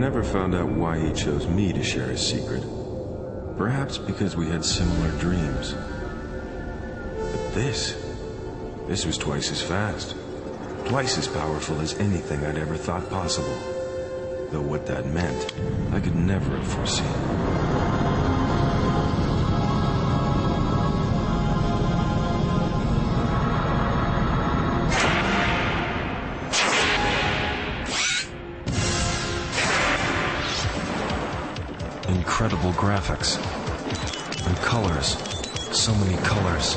never found out why he chose me to share his secret. Perhaps because we had similar dreams. But this was twice as fast. Twice as powerful as anything I'd ever thought possible. Though what that meant, I could never have foreseen. Incredible graphics. And colors. So many colors.